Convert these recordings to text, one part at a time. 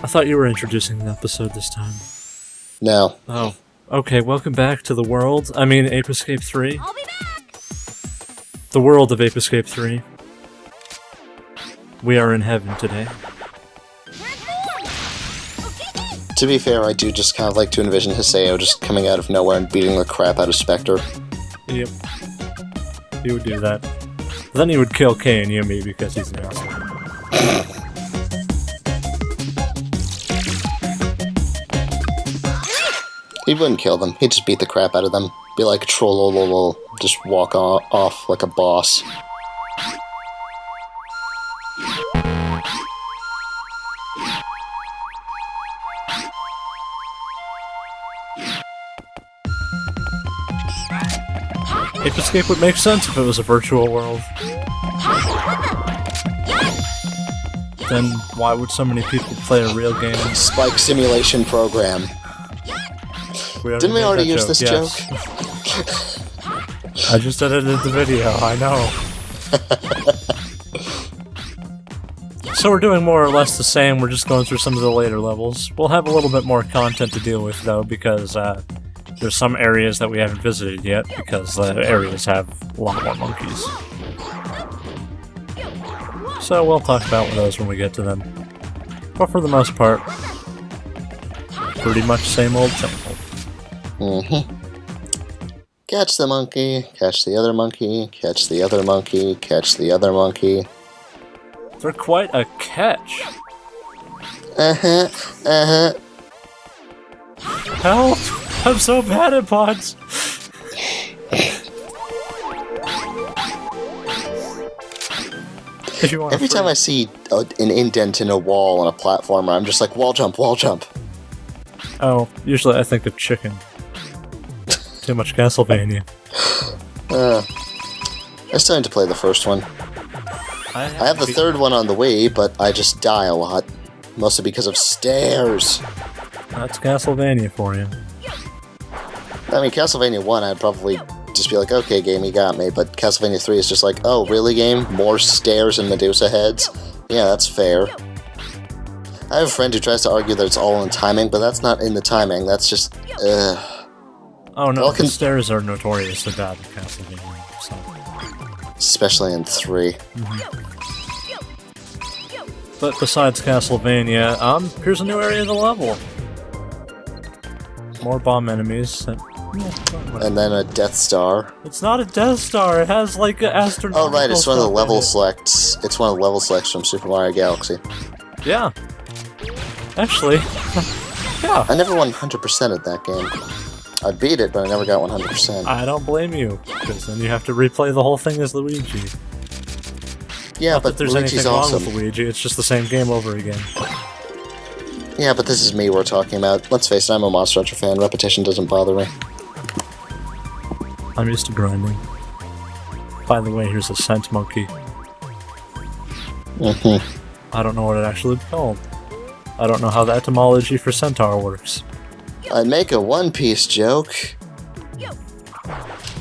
I thought you were introducing the episode this time. No. Oh. Okay, welcome back to the world. I mean, Ape Escape 3. I'll be back! The world of Ape Escape 3. We are in heaven today. To be fair, I do just kind of like to envision Hiseo just coming out of nowhere and beating the crap out of Spectre. Yep. He would do that. Then he would kill Kei and Yumi because he's an asshole. He wouldn't kill them. He'd just beat the crap out of them. Be like trollololol. Just walk off like a boss. Ape Escape would make sense if it was a virtual world. Then why would so many people play a real game? Spike simulation program. Didn't we already use this joke? I just edited the video, I know. So we're doing more or less the same, we're just going through some of the later levels. We'll have a little bit more content to deal with though, because there's some areas that we haven't visited yet, because the areas have a lot more monkeys. So we'll talk about those when we get to them. But for the most part, pretty much same old, same old. Catch the monkey, catch the other monkey, catch the other monkey, catch the other monkey. They're quite a catch. Help! I'm so bad at pods! Every time I see an indent in a wall on a platformer, I'm just like, wall jump, wall jump. Oh, usually I think of chicken. Too much Castlevania. I still need to play the first one. I have the third one on the Wii, but I just die a lot. Mostly because of stairs. That's Castlevania for you. I mean, Castlevania 1, I'd probably just be like, okay, game, you got me. But Castlevania 3 is just like, oh, really, game? More stairs and Medusa heads? Yeah, that's fair. I have a friend who tries to argue that it's all in timing, but that's not in the timing. That's just, Oh no, the stairs are notoriously bad in Castlevania, so. Especially in 3. But besides Castlevania, here's a new area of the level. More bomb enemies. And then a Death Star. It's not a Death Star, it has like an astronomical. Oh right, it's one of the level selects. It's one of the level selects from Super Mario Galaxy. Yeah. Actually, yeah. I never 100% at that game. I beat it, but I never got 100%. I don't blame you, because then you have to replay the whole thing as Luigi. Yeah, Not but that there's Luigi's anything awesome. wrong with Luigi, it's just the same game over again. Yeah, but this is me we're talking about. Let's face it, I'm a Monster Hunter fan. Repetition doesn't bother me. I'm used to grinding. By the way, here's a scent monkey. I don't know what it actually is called. I don't know how the etymology for centaur works. I'd make a One Piece joke.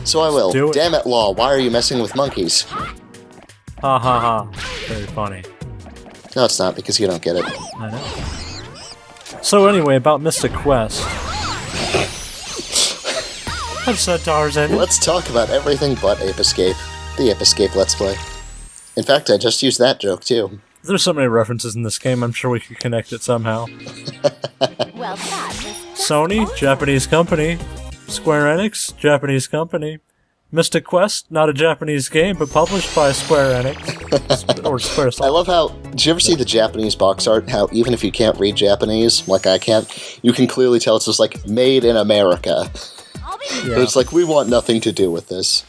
So I will. Do it. Damn it, Law, why are you messing with monkeys? Ha ha ha. Very funny. No, it's not, because you don't get it. I know. So anyway, about Mystic Quest. Have centaurs in it. Let's talk about everything but Ape Escape. The Ape Escape Let's Play. In fact, I just used that joke, too. There's so many references in this game, I'm sure we could connect it somehow. Well, Sony, Japanese company. Square Enix, Japanese company. Mystic Quest, not a Japanese game, but published by Square Enix. Or Squaresoft. I love how, did you ever see the Japanese box art? How even if you can't read Japanese, like I can't, you can clearly tell it's just like, made in America. Yeah. It's like, we want nothing to do with this.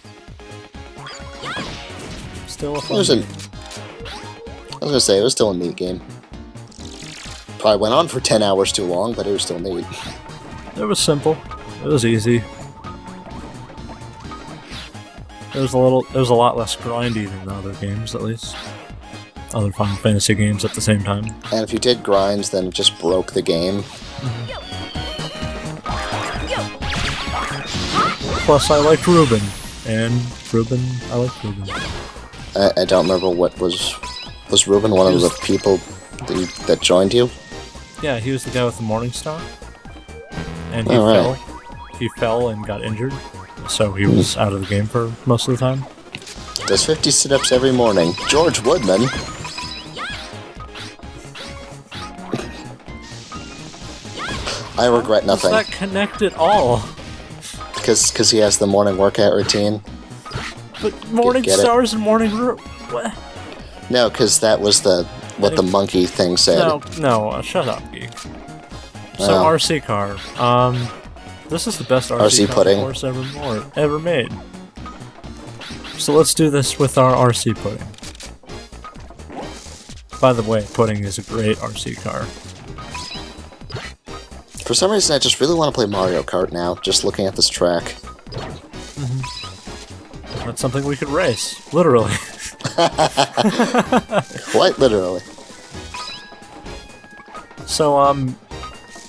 Still a It fun was game. I was gonna say, it was still a neat game. Probably went on for 10 hours too long, but it was still neat. It was simple. It was easy. It was a lot less grindy than the other games, at least. Other Final Fantasy games at the same time. And if you did grinds, then it just broke the game. Plus, I liked Ruben. And Ruben, I liked Ruben. I don't remember what was Ruben one of the people that joined you? Yeah, he was the guy with the Morning Star. And he Oh, fell. He fell and got injured. So he was out of the game for most of the time. Does 50 sit-ups every morning. George Woodman. I regret Does nothing. that connect at all? Because he has the morning workout routine. But Morning Get it? Stars and Morning what? No, because that was what the monkey thing said. No, shut up, geek. So Oh. RC car. This is the best RC RC car pudding. course ever made. So let's do this with our RC pudding. By the way, pudding is a great RC car. For some reason, I just really want to play Mario Kart now, just looking at this track. That's something we could race, literally. Quite literally. So,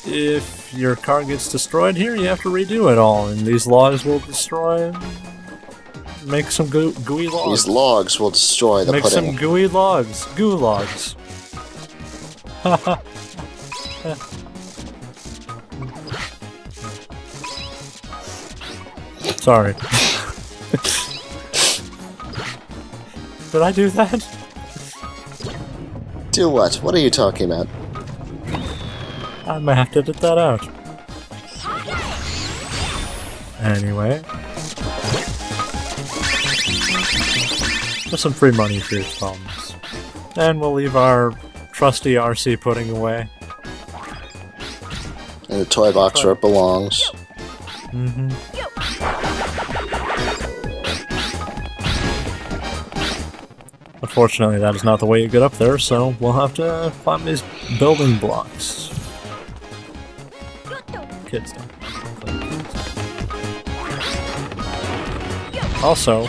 if your car gets destroyed here, you have to redo it all, and these logs will destroy. Make some gooey logs. These logs will destroy the Make pudding. some gooey logs. Goo logs. Haha. Sorry. Did I do that? Do what? What are you talking about? I might have to edit that out. Anyway. There's some free money for your problems. And we'll leave our trusty RC pudding away. In the toy box where it belongs. Mm-hmm. Unfortunately, that is not the way you get up there, so we'll have to climb these building blocks. Kids don't. Also,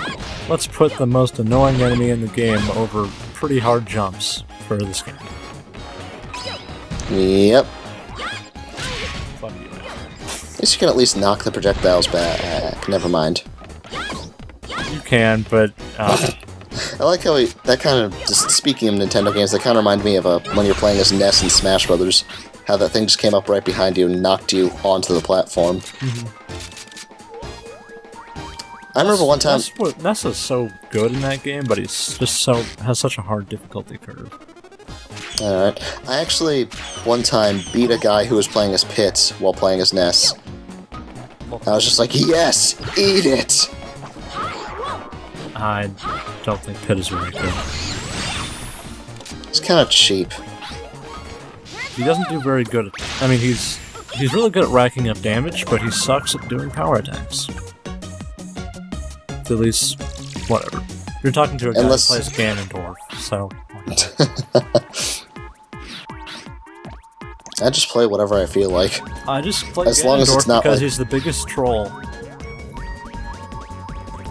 let's put the most annoying enemy in the game over pretty hard jumps for this game. Yep. Fuck you. At least you can at least knock the projectiles back. Never mind. You can, but I like how that kind of, just speaking of Nintendo games, that kind of reminded me of when you're playing as Ness in Smash Brothers. How that thing just came up right behind you and knocked you onto the platform. I remember one time... Ness is so good in that game, but he's just has such a hard difficulty curve. Alright. I actually, one time, beat a guy who was playing as Pitts while playing as Ness. I was just like, yes! Eat it! I don't think Pit is very good. It's kind of cheap. He doesn't do very good at... I mean, he's really good at racking up damage, but he sucks at doing power attacks. At least, whatever. You're talking to a guy who plays Ganondorf, so... I just play whatever I feel like. I just play As long as it's Ganondorf not because like- he's the biggest troll.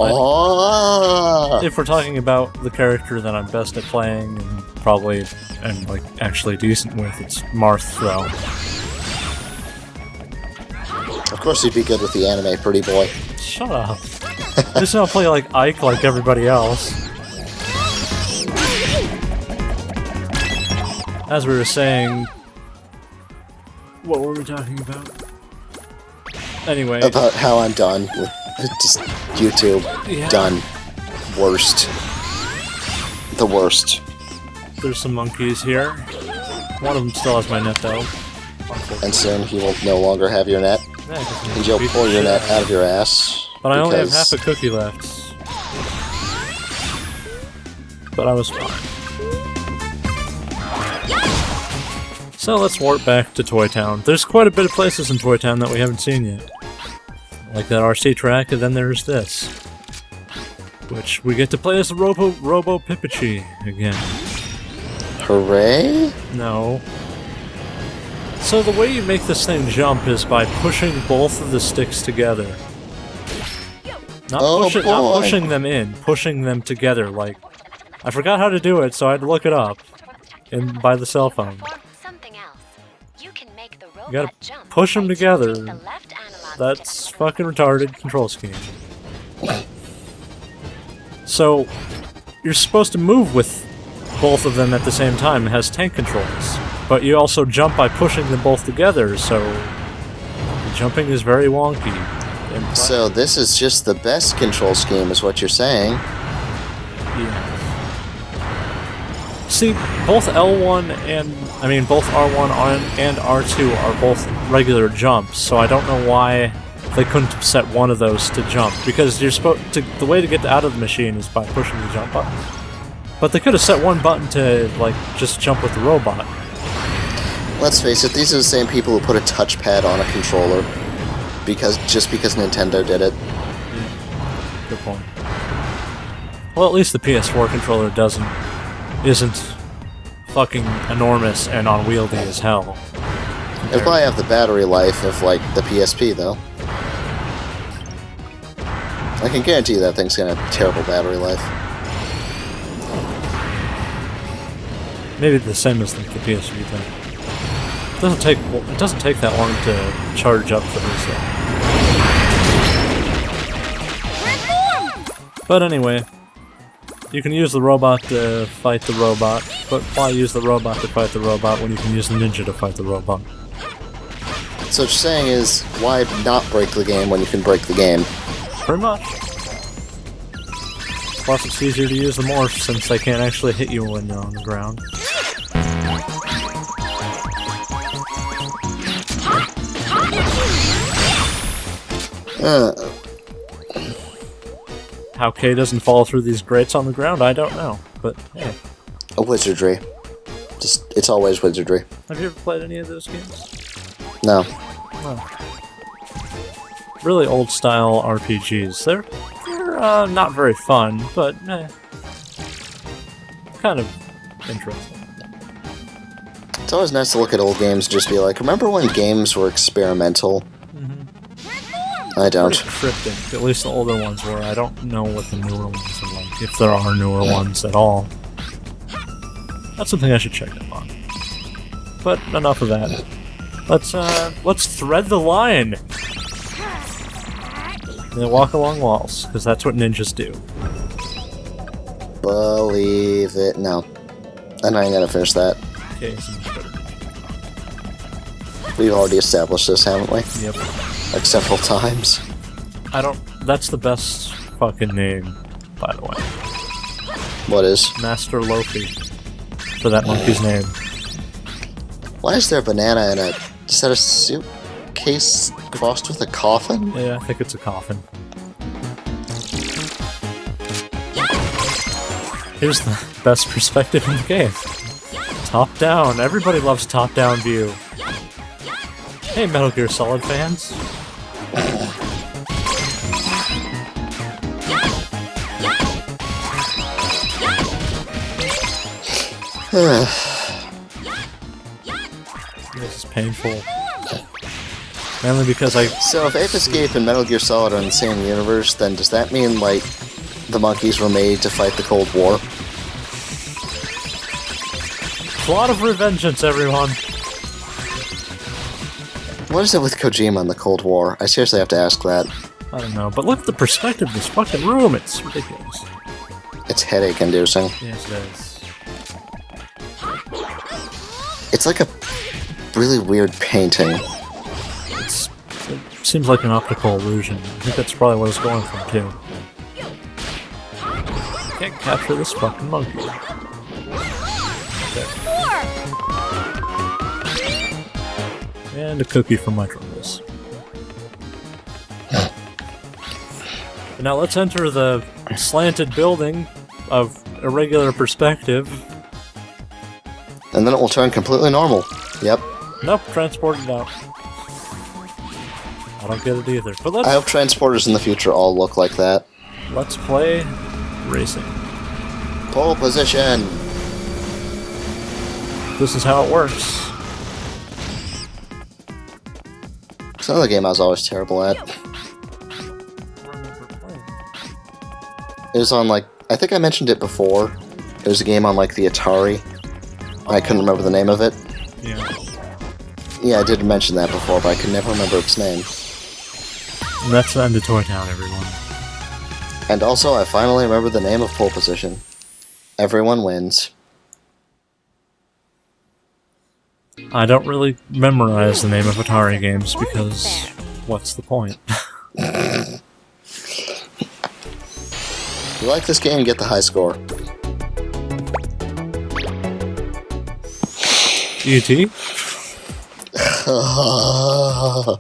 Oh! If we're talking about the character that I'm best at playing and probably am like actually decent with, it's Marth, though. Of course you'd be good with the anime, pretty boy. Shut up. I just don't play like Ike like everybody else. As we were saying... What were we talking about? Anyway... About how I'm done with just YouTube. Yeah. Done. Worst. The worst. There's some monkeys here. One of them still has my net, though. And soon he will no longer have your net. Yeah, I guess And you'll beat pull the your shit net out out of your ass. But I only have because- half a cookie left. But I was fine. So let's warp back to Toy Town. There's quite a bit of places in Toy Town that we haven't seen yet. Like that RC track, and then there's this. Which we get to play as the Robo Pipichi again. Hooray? No. So the way you make this thing jump is by pushing both of the sticks together. Not, Oh, not boy. pushing them in, pushing them together, like... I forgot how to do it, so I had to look it up. By the cell phone. Something else. You can make the robot You gotta jump push 'em by together. tilting the left analog That's stick. fucking retarded control scheme. So, you're supposed to move with both of them at the same time. It has tank controls. But you also jump by pushing them both together, so the jumping is very wonky. And So this is just the best control scheme, is what you're saying. yeah. See, both L1 and both R1 and R2 are both regular jumps, so I don't know why they couldn't have set one of those to jump, because you're supposed to. The way to get out of the machine is by pushing the jump button. But they could have set one button to like just jump with the robot. Let's face it, these are the same people who put a touchpad on a controller because Nintendo did it. Good point. Well, at least the PS4 controller isn't fucking enormous and unwieldy as hell. It'll probably have the battery life of like the PSP though. I can guarantee you that thing's gonna have terrible battery life. Maybe the same as like the PSP thing. It doesn't take that long to charge up for this though. But anyway, you can use the robot to fight the robot, but why use the robot to fight the robot when you can use the ninja to fight the robot? So what you're saying is, why not break the game when you can break the game? Pretty much. Plus it's easier to use the morph since they can't actually hit you when you're on the ground. How Kay doesn't fall through these grates on the ground, I don't know. But hey. A wizardry. It's always wizardry. Have you ever played any of those games? No. Oh. Really old style RPGs. They're not very fun, but kind of interesting. It's always nice to look at old games and just be like, remember when games were experimental? I don't. Pretty cryptic. At least the older ones were. I don't know what the newer ones are like, if there are newer ones at all. That's something I should check up on. But enough of that. Let's thread the line. They walk along walls, because that's what ninjas do. Believe it. No. I'm not gonna finish that. Okay, so much better. We've already established this, haven't we? Yep. Like several times. That's the best fucking name, by the way. What is? Master Lofi. For that monkey's name. Why is there a banana in a... Is that a suitcase crossed with a coffin? Yeah, I think it's a coffin. Here's the best perspective in the game. Top down. Everybody loves top-down view. Hey, Metal Gear Solid fans. This is painful. Mainly because I... So if Ape Escape and Metal Gear Solid are in the same universe, then does that mean, like, the monkeys were made to fight the Cold War? Plot of revengeance, everyone. What is it with Kojima and the Cold War? I seriously have to ask that. I don't know, but look at the perspective of this fucking room. It's ridiculous. It's headache-inducing. Yes, it is. It's like a really weird painting. It seems like an optical illusion. I think that's probably what it's going for, too. Can't capture this fucking monkey. Okay. And a cookie from my troubles. Now let's enter the slanted building of irregular perspective. And then it will turn completely normal. Yep. Nope, transported out. I don't get it either. But I hope transporters in the future all look like that. let's play racing. Pole position! This is how it works. It's another game I was always terrible at. It was on, like, I think I mentioned it before. It was a game on, like, the Atari. I couldn't remember the name of it. Yeah. Yeah, I did mention that before, but I could never remember its name. And that's the end of Toy Town, everyone. And also, I finally remember the name of Pole Position. Everyone wins. I don't really memorize the name of Atari games because what's the point? If you like this game, you get the high score. E.T.? I'll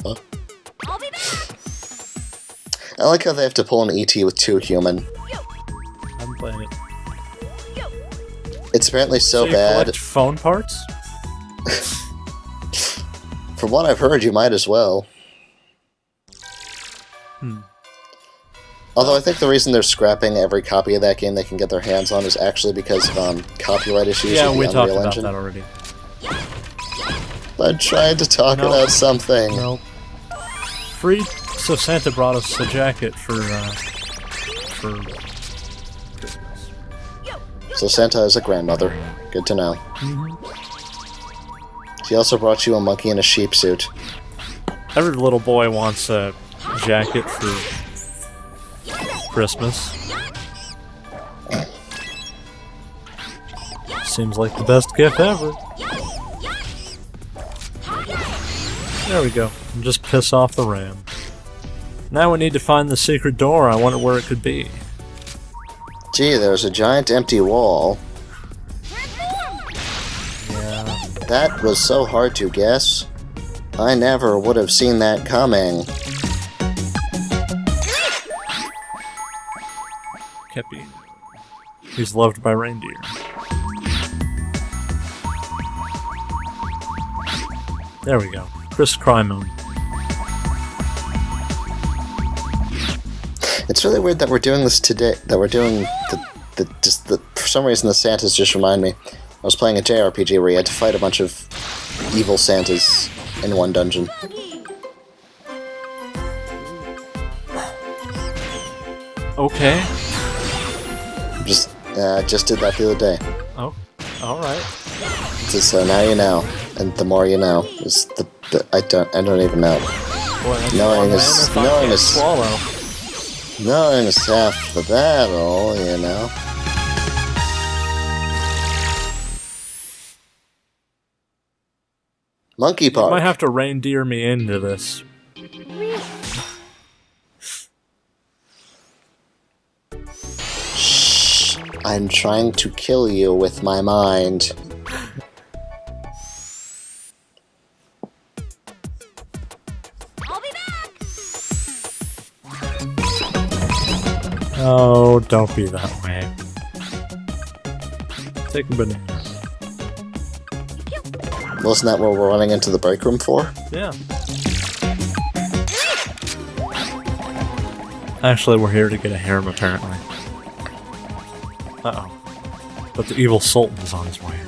be back. I like how they have to pull an ET with 2 human. I'm playing it. It's apparently so you bad. collect phone parts? From what I've heard, you might as well. Although I think the reason they're scrapping every copy of that game they can get their hands on is actually because of copyright issues Yeah, with we the talked Unreal about Engine. that already. I tried to talk No. about something. No. Free. So Santa brought us a jacket for Christmas. So Santa is a grandmother. Good to know. He also brought you a monkey in a sheep suit. Every little boy wants a jacket for Christmas. Seems like the best gift ever. There we go. And just piss off the ram. Now we need to find the secret door. I wonder where it could be. Gee, there's a giant empty wall. Yeah. That was so hard to guess. I never would have seen that coming. Kepi. He's loved by reindeer. There we go. Chris Crymoon. It's really weird that we're doing this today. That we're doing for some reason the Santas just remind me. I was playing a JRPG where you had to fight a bunch of evil Santas in one dungeon. Okay. Just did that the other day. Oh, alright. So now you know, and the more you know is I don't even know. Boy, that's Knowing one man is- if I knowing can't is- swallow. Knowing is half the battle, you know. Monkey You might Park. have to reindeer me into this. Shh. I'm trying to kill you with my mind. I'll be back. Oh, don't be that way. Take a banana. Wasn't that what we're running into the break room for? Yeah. Actually, we're here to get a harem, apparently. Uh-oh. But the evil sultan is on his way.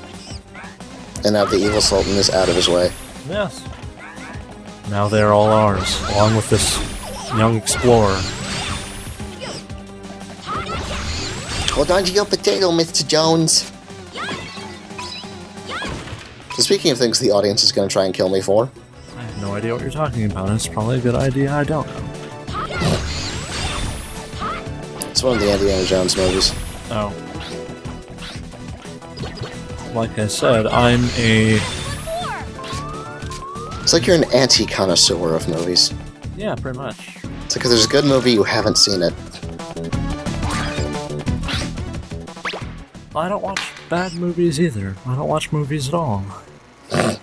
And now the evil sultan is out of his way. Yes. Now they're all ours, along with this young explorer. Hold on to your potato, Mr. Jones. So speaking of things the audience is going to try and kill me for, I have no idea what you're talking about. It's probably a good idea I don't know. it's one of the Indiana Jones movies. Oh. Like I said, I'm a... It's like you're an anti-connoisseur of movies. Yeah, pretty much. It's like if there's a good movie, you haven't seen it. I don't watch bad movies either. I don't watch movies at all. All right.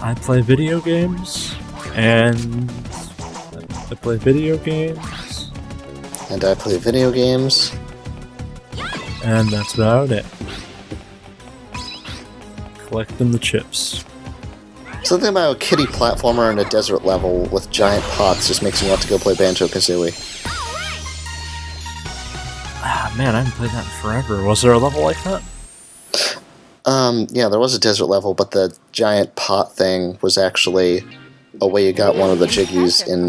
I play video games, and I play video games, And I play video games. and that's about it. Collecting the chips. Something about a kiddie platformer in a desert level with giant pots just makes me want to go play Banjo-Kazooie. Ah, man, I haven't played that in forever. Was there a level like that? Yeah, there was a desert level, but the giant pot thing was actually a way you got one of the jiggies in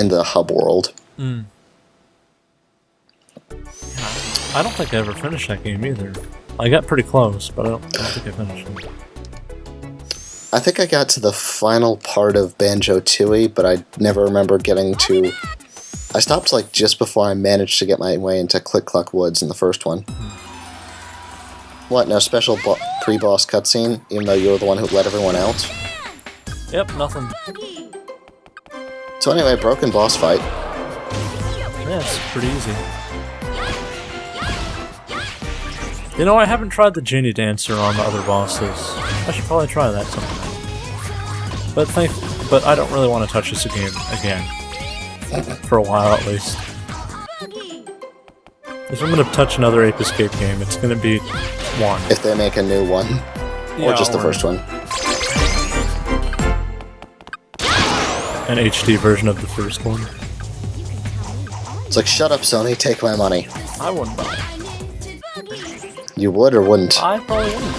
the hub world. Hmm. I don't think I ever finished that game either. I got pretty close, but I don't think I finished it. I think I got to the final part of Banjo-Tooie, but I never remember getting to... I stopped like just before I managed to get my way into Click Cluck Woods in the first one. What, no special pre-boss cutscene, even though you're the one who let everyone out? Yep, nothing. So anyway, broken boss fight. Yeah, it's pretty easy. You know, I haven't tried the Genie Dancer on the other bosses. I should probably try that sometime. But I don't really want to touch this game again. For a while, at least. If I'm gonna touch another Ape Escape game, it's gonna be one. If they make a new one. Or just the first one. An HD version of the first one. It's like, shut up, Sony, take my money. I wouldn't buy it. You would or wouldn't? I probably wouldn't.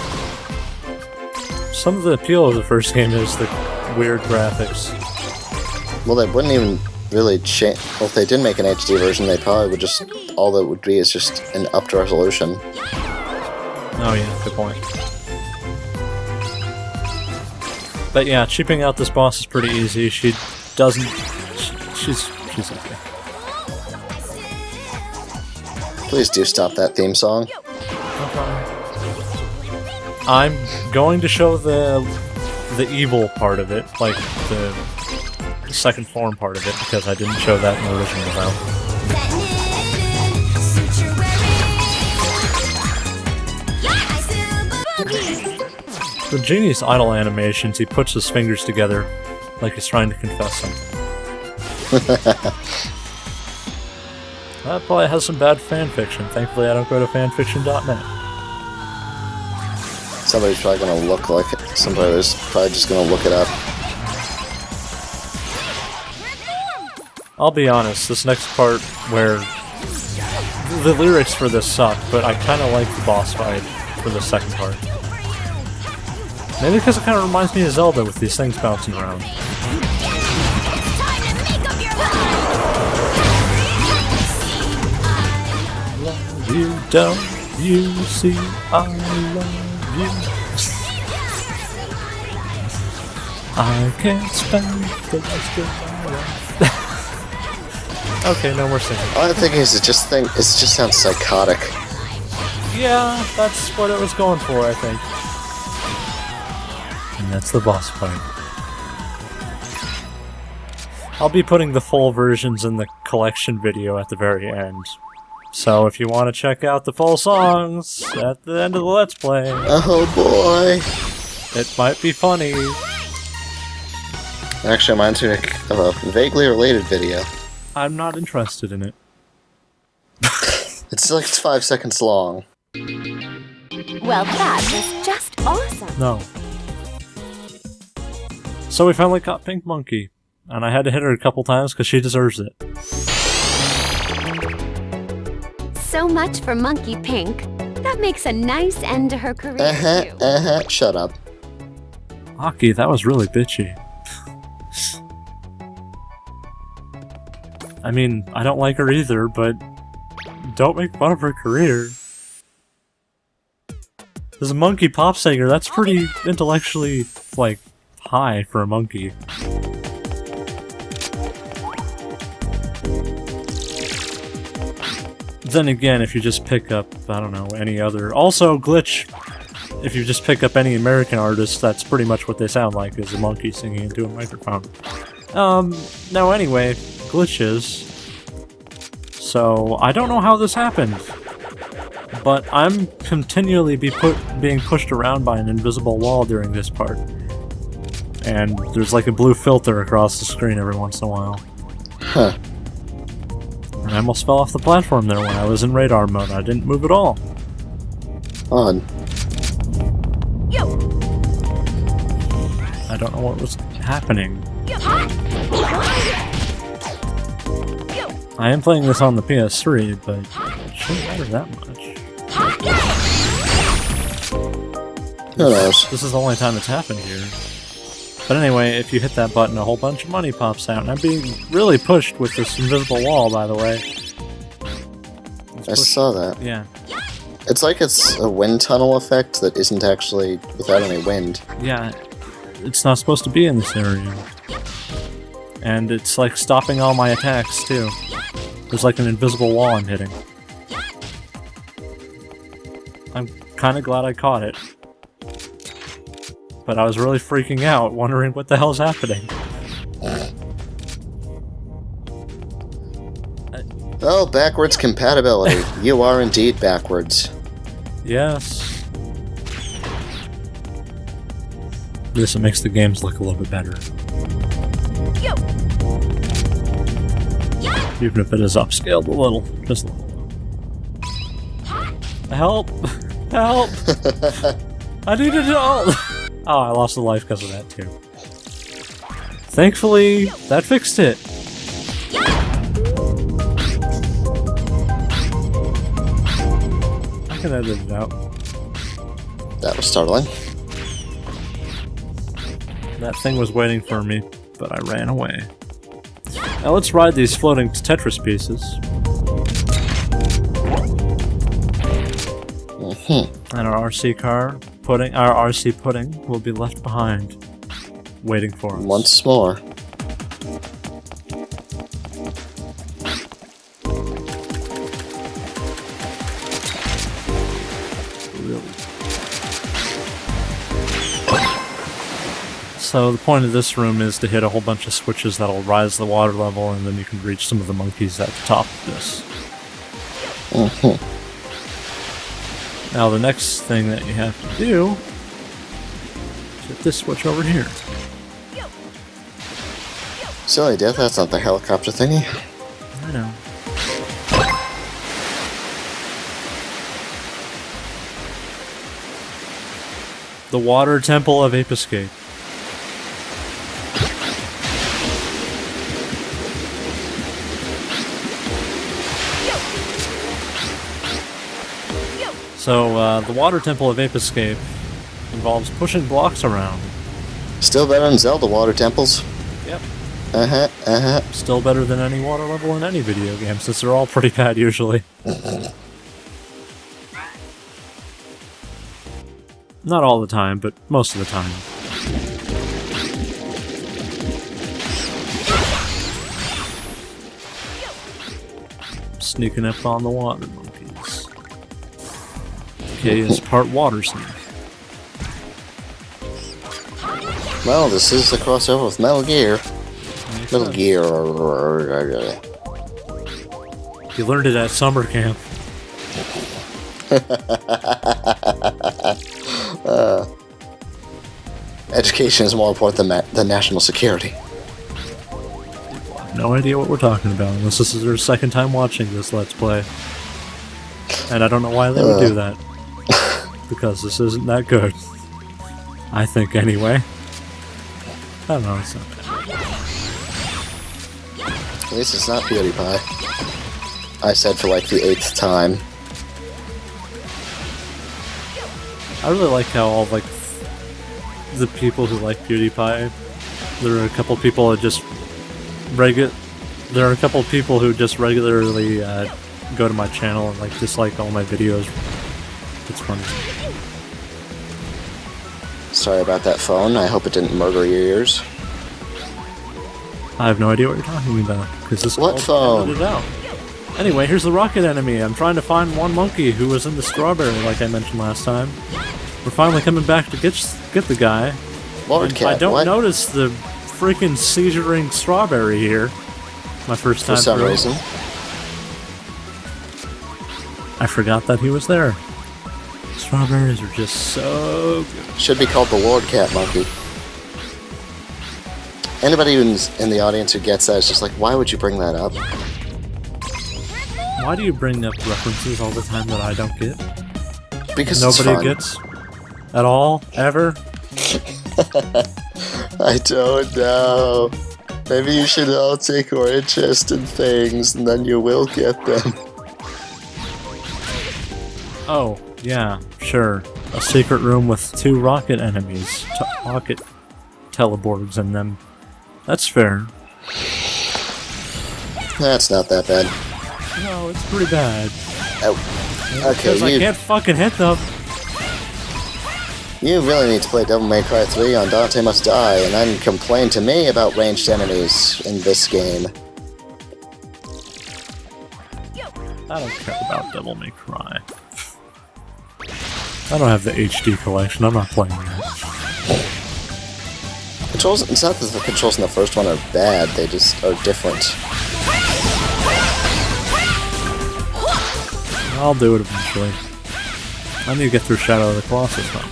Some of the appeal of the first game is the weird graphics. Well, they wouldn't even really change. Well, if they did make an HD version, they probably would just. All that would be is just an upped resolution. Oh, yeah, good point. But yeah, cheaping out this boss is pretty easy. She doesn't. She's okay. Please do stop that theme song. I'm going to show the evil part of it, like the second form part of it, because I didn't show that in the original round. The Genie's idle animations, he puts his fingers together like he's trying to confess something. That probably has some bad fanfiction. Thankfully I don't go to fanfiction.net. Somebody's probably gonna look like it. Somebody's probably just gonna look it up. I'll be honest, this next part where the lyrics for this suck, but I kinda like the boss fight for the second part. Maybe because it kinda reminds me of Zelda with these things bouncing around. Love you, don't you see I love you? I can't spend the rest of my life. Okay, no more singing. All I'm thinking is it just sounds psychotic. Yeah, that's what it was going for, I think. And that's the boss fight. I'll be putting the full versions in the collection video at the very end. So if you want to check out the full songs at the end of the Let's Play, Oh boy! it might be funny. Actually, reminds me of a vaguely related video. I'm not interested in it. It's like it's 5 seconds long. Well, that was just awesome. No. So we finally caught Pink Monkey, and I had to hit her a couple times because she deserves it. So much for Monkey Pink. That makes a nice end to her career, too. Shut up. Aki, that was really bitchy. I mean, I don't like her either, but don't make fun of her career. As a monkey pop singer, that's pretty intellectually, like, high for a monkey. Then again, if you just pick up, I don't know, any other... Also, Glitch, if you just pick up any American artist, that's pretty much what they sound like, is a monkey singing into a microphone. Now anyway, Glitches. So, I don't know how this happened, but I'm continually being pushed around by an invisible wall during this part. And there's like a blue filter across the screen every once in a while. Huh. And I almost fell off the platform there when I was in radar mode. I didn't move at all. Odd. I don't know what was happening. I am playing this on the PS3, but it shouldn't matter that much. Who knows? This is the only time it's happened here. But anyway, if you hit that button, a whole bunch of money pops out. And I'm being really pushed with this invisible wall, by the way. I saw that. Yeah. It's like it's a wind tunnel effect that isn't actually without any wind. Yeah. It's not supposed to be in this area. And it's like stopping all my attacks, too. There's like an invisible wall I'm hitting. I'm kind of glad I caught it. But I was really freaking out, wondering what the hell's happening. Oh, backwards compatibility. You are indeed backwards. Yes. This makes the games look a little bit better. Even if it is upscaled a little. Just a little. Help! Help! I need it all! Oh, I lost a life because of that too. Thankfully, that fixed it. I can edit it out. That was startling. That thing was waiting for me, but I ran away. Now let's ride these floating Tetris pieces. And our RC pudding will be left behind, waiting for us. Once more. Really. So the point of this room is to hit a whole bunch of switches that'll rise the water level, and then you can reach some of the monkeys at the top of this. Now the next thing that you have to do is hit this switch over here. Silly Death, that's not the helicopter thingy. I know. The Water Temple of Ape Escape. So, the Water Temple of Ape Escape involves pushing blocks around. Still better than Zelda water temples. Yep. Still Still better than any water level in any video game, since they're all pretty bad usually. Not all the time, but most of the time. Sneaking up on the water monkeys. Okay, it's part water snake. Well, this is a crossover with Metal Gear. Metal Gear. You learned it at summer camp. Education is more important than national security. I have no idea what we're talking about, unless this is their second time watching this Let's Play. And I don't know why they would do that. Because this isn't that good. I think, anyway. I don't know, it's not bad. At least it's not PewDiePie. I said for like the 8th time. I really like how all, like, the people who like PewDiePie, there are a couple people that just there are a couple people who just regularly go to my channel and like dislike all my videos. It's funny. Sorry about that phone. I hope it didn't murder your ears. I have no idea what you're talking about, because this What phone? edited out. Anyway, here's the rocket enemy. I'm trying to find one monkey who was in the strawberry, like I mentioned last time. We're finally coming back to get the guy. Lord Cat, I don't what? notice the freaking seizuring strawberry here. My first time For some through. reason. I forgot that he was there. Strawberries are just so good. Should be called the Lord Cat Monkey. Anybody who's in the audience who gets that is just like, why would you bring that up? Why do you bring up references all the time that I don't get? Because it's Nobody fun. gets? At all? Ever? I don't know. Maybe you should all take more interest in things, and then you will get them. Oh, yeah, sure. A secret room with 2 rocket enemies. Rocket teleborgs in them. That's fair. That's not that bad. No, it's pretty bad. Oh. Because I Okay, can't fucking hit them. you really need to play Devil May Cry 3 on Dante Must Die, and then complain to me about ranged enemies in this game. I don't care about Devil May Cry. I don't have the HD collection, I'm not playing that. Controls, it's not that the controls in the first one are bad, they just are different. I'll do it eventually. I need to get through Shadow of the Colossus now.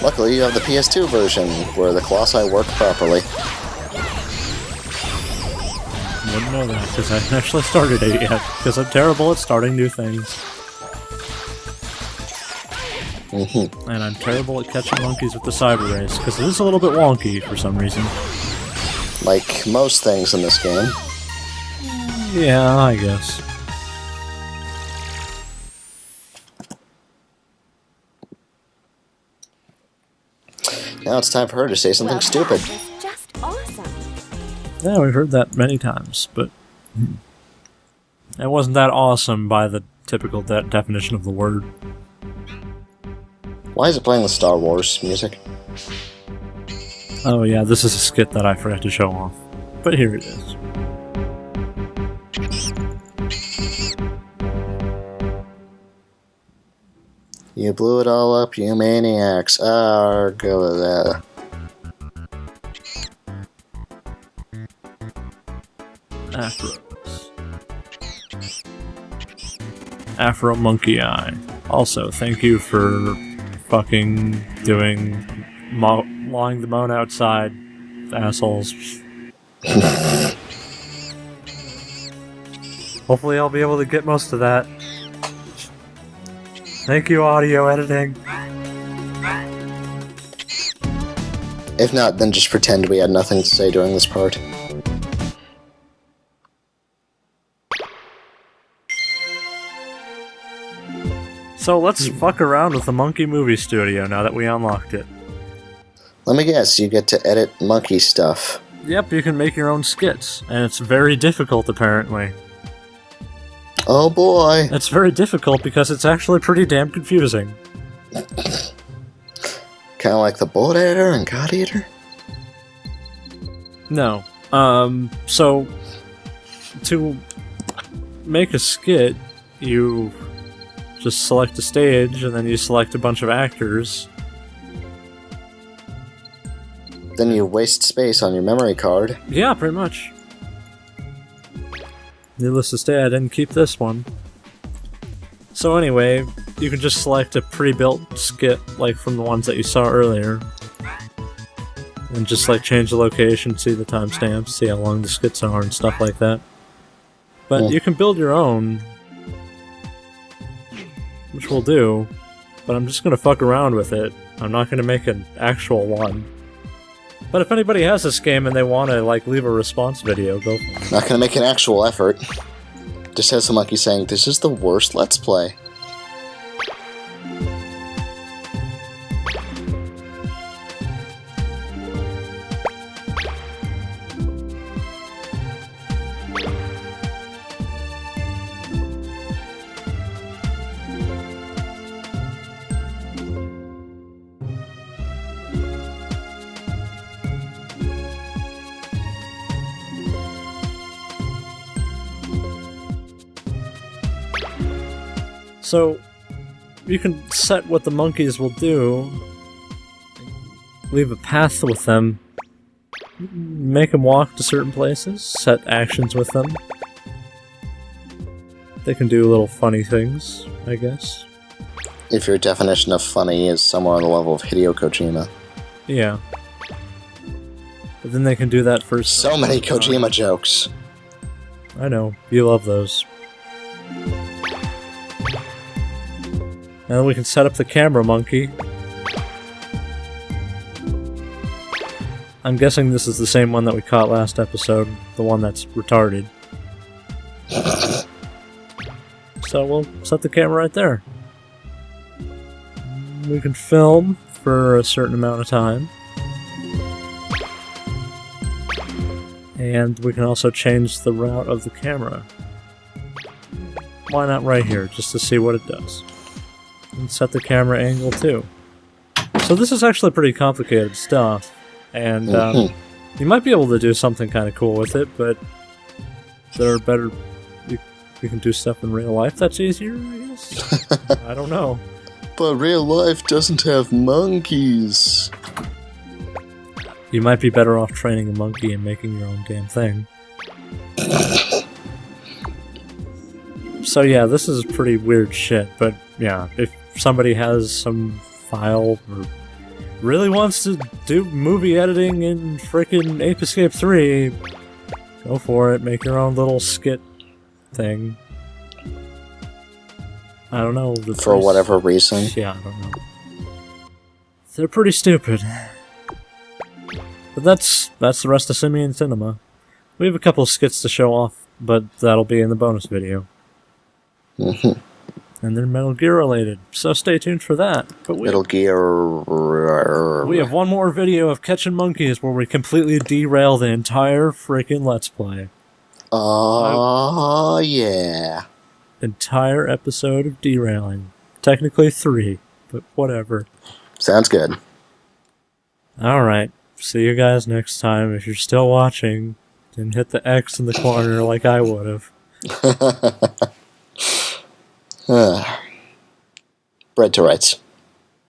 Luckily, you have the PS2 version, where the Colossi work properly. Wouldn't know that, because I haven't actually started it yet, because I'm terrible at starting new things. And I'm terrible at catching monkeys with the Cyber Race, because it is a little bit wonky for some reason. Like most things in this game. Yeah, I guess. Now it's time for her to say something Well, stupid. that was just awesome. Yeah, we've heard that many times, but it wasn't that awesome by the typical definition of the word. Why is it playing the Star Wars music? Oh yeah, this is a skit that I forgot to show off. But here it is. You blew it all up, you maniacs. Go with that. Afros. Afro Monkey Eye. Also, thank you for fucking doing lawing the moan outside, assholes. Hopefully I'll be able to get most of that. Thank you, audio editing. If not, then just pretend we had nothing to say during this part. So let's fuck around with the Monkey Movie Studio now that we unlocked it. Let me guess, you get to edit monkey stuff. Yep, you can make your own skits, and it's very difficult apparently. Oh boy! It's very difficult because it's actually pretty damn confusing. Kinda like the Bullet Editor and God Eater? No. So, to make a skit, you just select a stage, and then you select a bunch of actors. Then you waste space on your memory card. Yeah, pretty much. Needless to say, I didn't keep this one. So anyway, you can just select a pre-built skit, like from the ones that you saw earlier. And just like change the location, see the timestamps, see how long the skits are and stuff like that. But you can build your own, which we'll do, but I'm just gonna fuck around with it. I'm not gonna make an actual one. But if anybody has this game and they want to like leave a response video, go for it. Not gonna make an actual effort. Just has some monkey saying, "This is the worst Let's Play." So, you can set what the monkeys will do, leave a path with them, make them walk to certain places, set actions with them. They can do little funny things, I guess. If your definition of funny is somewhere on the level of Hideo Kojima. Yeah. But then they can do that for So many Kojima jokes. I know, you love those. And then we can set up the camera monkey. I'm guessing this is the same one that we caught last episode, the one that's retarded. So we'll set the camera right there. We can film for a certain amount of time. And we can also change the route of the camera. Why not right here, just to see what it does. And set the camera angle too. So this is actually pretty complicated stuff, and you might be able to do something kind of cool with it, but there are better We can do stuff in real life that's easier, I guess? I don't know. But real life doesn't have monkeys. You might be better off training a monkey and making your own damn thing. So yeah, this is pretty weird shit, but yeah, if somebody has some file or really wants to do movie editing in frickin' Ape Escape 3, go for it, make your own little skit thing. I don't know. For whatever reason. Yeah, I don't know. They're pretty stupid. But that's the rest of Simian Cinema. We have a couple of skits to show off, but that'll be in the bonus video. And they're Metal Gear related, so stay tuned for that. But Metal Gear... We have one more video of catching monkeys where we completely derail the entire freaking Let's Play. Oh, yeah. Entire episode of derailing. Technically 3, but whatever. Sounds good. Alright, see you guys next time. If you're still watching, then hit the X in the corner like I would've. Bread to rights.